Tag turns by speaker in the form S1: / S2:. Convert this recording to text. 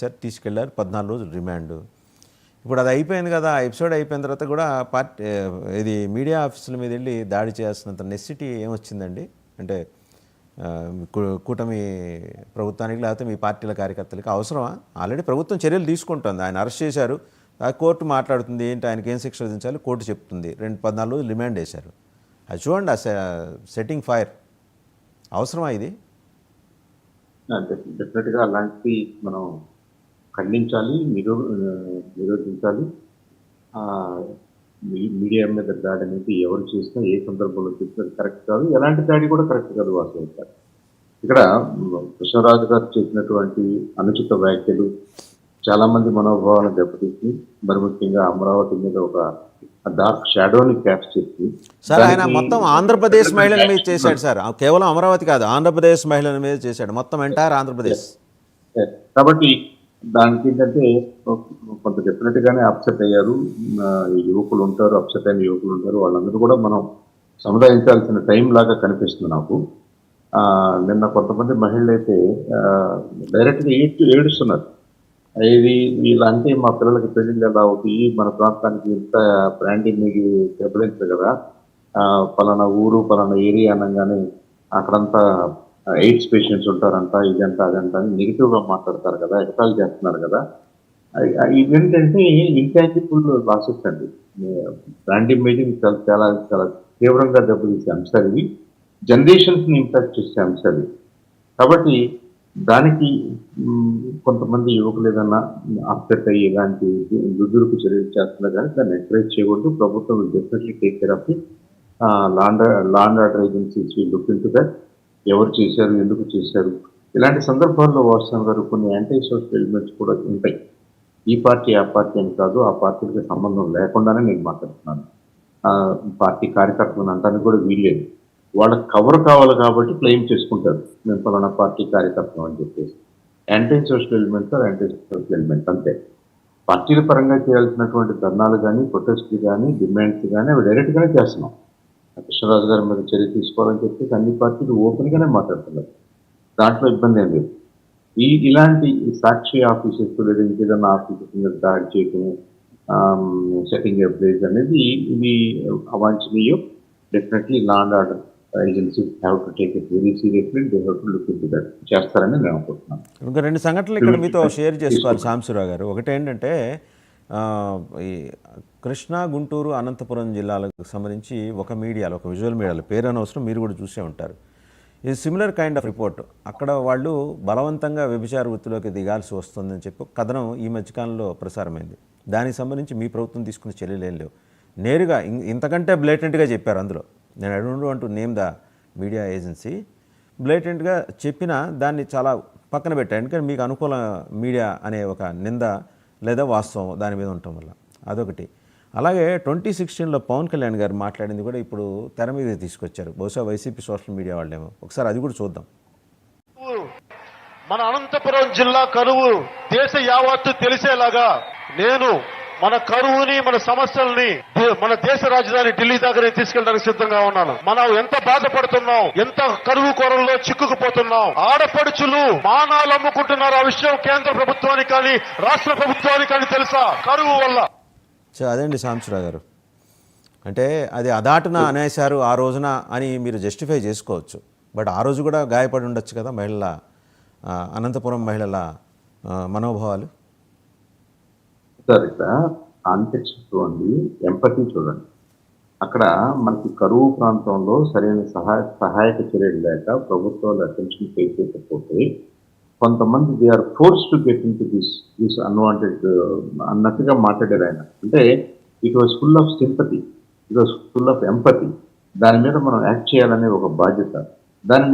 S1: Sir తీసుకెళ్లారు 14 రోజులు remand. ఇప్పుడు అది అయిపోయింది కదా, ఆ ఎపిసోడ్ అయిపోయిన తర్వాత కూడా పార్టీ ఇది మీడియా ఆఫీసుల మీద వెళ్ళి దాడి చేయాల్సినంత నెసిటీ ఏమొచ్చిందండి? అంటే కూటమి ప్రభుత్వానికి లేకపోతే మీ పార్టీల కార్యకర్తలకి అవసరమా? ఆల్రెడీ ప్రభుత్వం చర్యలు తీసుకుంటుంది. ఆయన అరెస్ట్ చేశారు, కోర్టు మాట్లాడుతుంది, ఏంటి ఆయనకి ఏం శిక్ష విధించాలి కోర్టు చెప్తుంది. 14 రోజులు రిమాండ్ వేశారు. అది చూడండి, సెట్టింగ్ ఫైర్ అవసరమా ఇది?
S2: డెఫినెట్గా అలాంటి మనం ఖండించాలి, నిరోధించాలి. మీడియా మీద దాడి అనేది ఎవరు చేసినా ఏ సందర్భంలో చేసినా కరెక్ట్ కాదు. ఎలాంటి దాడి కూడా కరెక్ట్ కాదు వాస్తవంగా. ఇక్కడ కృష్ణరాజు గారు చేసినటువంటి అనుచిత వ్యాఖ్యలు చాలా మంది మనోభావాలను దెబ్బతీసి, మరి ముఖ్యంగా అమరావతి మీద ఒక డార్క్ షాడోని క్యాప్చర్ చేసి,
S1: సార్ ఆయన మొత్తం ఆంధ్రప్రదేశ్ మహిళల మీద చేశాడు సార్. కేవలం అమరావతి కాదు, ఆంధ్రప్రదేశ్ మహిళల మీద చేశాడు, మొత్తం ఎంటైర్ ఆంధ్రప్రదేశ్.
S2: కాబట్టి దానికి ఏంటంటే కొంత డెఫినెట్ గానే అప్సెట్ అయ్యారు. యువకులు ఉంటారు, అప్సెట్ అయిన యువకులు ఉంటారు. వాళ్ళందరూ కూడా మనం సముదాయించాల్సిన టైం లాగా కనిపిస్తుంది నాకు. నిన్న కొంతమంది మహిళలు అయితే డైరెక్ట్గా ఏడుస్తున్నారు. ఇది వీళ్ళంటే మా పిల్లలకి పెళ్లిళ్ళు ఎలా అవుతాయి, మన ప్రాంతానికి ఇంత బ్రాండింగ్ మీకు దెబ్బతింటారు కదా, పలానా ఊరు పలానా ఏరియా అనగానే అక్కడంతా ఎయిడ్స్ పేషెంట్స్ ఉంటారంట, ఇదంతా అదంతా అని నెగిటివ్గా మాట్లాడతారు కదా, ఎగతాళి చేస్తున్నారు కదా. ఇవేంటంటే ఇంటాంజిబుల్ లాసెస్ అండి. బ్రాండ్ ఇమేజ్ని చాలా చాలా తీవ్రంగా దెబ్బతీసే అంశాలు ఇవి, జనరేషన్స్ని ఇంపాక్ట్ చేసే అంశాలు. కాబట్టి దానికి కొంతమంది యువకులు ఏదన్నా అప్సెట్ అయ్యి ఇలాంటి దుర్దురుకు చర్యలు చేస్తున్నారు, కానీ దాన్ని ఎంకరేజ్ చేయకూడదు. ప్రభుత్వం will definitely take care of it. Law and order agencies will look into that. ఎవరు చేశారు, ఎందుకు చేశారు, ఇలాంటి సందర్భాల్లో వాట్సాప్ గారు కొన్ని యాంటీ సోషల్ ఎలిమెంట్స్ కూడా ఉంటాయి. ఈ పార్టీ ఆ పార్టీ అని కాదు, ఆ పార్టీకి సంబంధం లేకుండానే నేను మాట్లాడుతున్నాను. పార్టీ కార్యకర్తలను అంటానికి కూడా వీల్లేదు. వాళ్ళకి కవర్ కావాలి కాబట్టి క్లెయిమ్ చేసుకుంటారు, మేము పలానా పార్టీ కార్యకర్తలు అని చెప్పేసి. Anti social elements anti social elements అంతే. పార్టీల పరంగా చేయాల్సినటువంటి ధర్నాలు కానీ, ప్రొటెస్ట్లు కానీ, డిమాండ్స్ కానీ అవి డైరెక్ట్గానే చేస్తున్నాం. కృష్ణరాజు గారి మీద చర్య తీసుకోవాలని చెప్పేసి అన్ని పార్టీలు ఓపెన్గానే మాట్లాడుతున్నారు, దాంట్లో ఇబ్బంది ఏం లేదు. ఇలాంటి సాక్షి ఆఫీసెస్ లేదా ఇంకేదన్నా ఆఫీసెస్ మీద దాడి చేయటం, సెట్టింగ్ ఎ ప్లేస్ అనేది ఇది అవాంఛనీయం. Definitely law and order agencies have to take it very seriously. They have to look into that. చేస్తారని నేను అనుకుంటున్నాను.
S1: ఇంకా 2 సంఘటనలు ఇక్కడ మీతో షేర్ చేసుకోవాలి సాంబశివరావు గారు. ఒకటి ఏంటంటే ఈ కృష్ణా, గుంటూరు, అనంతపురం జిల్లాలకు సంబంధించి ఒక మీడియాలో, ఒక విజువల్ మీడియాలో, పేరు అనవసరం, మీరు కూడా చూసే ఉంటారు, ఇది సిమిలర్ కైండ్ ఆఫ్ రిపోర్ట్. అక్కడ వాళ్ళు బలవంతంగా వ్యభిచార వృత్తిలోకి దిగాల్సి వస్తుందని చెప్పి కథనం ఈ మధ్యకాలంలో ప్రసారమైంది. దానికి సంబంధించి మీ ప్రభుత్వం తీసుకున్న చర్యలు ఏం లేవు. నేరుగా ఇంతకంటే బ్లేటెంట్గా చెప్పారు అందులో. నేను I don't want to name the media agency. బ్లేటెంట్గా చెప్పినా దాన్ని చాలా పక్కన పెట్టారు, ఎందుకంటే మీకు అనుకూల మీడియా అనే ఒక నింద లేదా వాస్తవం దాని మీద ఉండటం వల్ల. అదొకటి. అలాగే 2016లో పవన్ కళ్యాణ్ గారు మాట్లాడింది కూడా ఇప్పుడు తెర మీద తీసుకొచ్చారు, బహుశా వైసీపీ సోషల్ మీడియా వాళ్ళేమో. ఒకసారి అది కూడా చూద్దాం.
S3: మన అనంతపురం జిల్లా కరువు దేశ యావత్తు తెలిసేలాగా నేను మన కరువుని, మన సమస్యల్ని మన దేశ రాజధాని ఢిల్లీ దగ్గరే తీసుకెళ్ళడానికి సిద్ధంగా ఉన్నాను. మనం ఎంత బాధపడుతున్నాం, ఎంత కరువు కోరల్లో చిక్కుకుపోతున్నాం. ఆడపడుచులు మానాలు అమ్ముకుంటున్నారు. ఆ విషయం కేంద్ర ప్రభుత్వానికి కానీ రాష్ట్ర ప్రభుత్వానికి కానీ తెలుసా? కరువు వల్ల.
S1: అదేండి సాంబశివరావు గారు, అంటే అది అదాటున అనేశారు ఆ రోజున అని మీరు జస్టిఫై చేసుకోవచ్చు. బట్ ఆ రోజు కూడా గాయపడి ఉండొచ్చు కదా మహిళల, అనంతపురం మహిళల మనోభావాలు.
S2: సార్ ఇక్కడ కాంటెక్స్ట్ చూడండి, ఎంపతి చూడండి. అక్కడ మనకి కరువు ప్రాంతంలో సరైన సహాయక చర్యలు లేక ప్రభుత్వాలు అటెన్షన్ పే చేయకపోతే కొంతమంది they are forced to get in to this unwanted అన్నట్టుగా మాట్లాడారు ఆయన. అంటే it was full of sympathy, it was full of empathy. దాని మీద మనం యాక్ట్ చేయాలనే ఒక బాధ్యత. దాని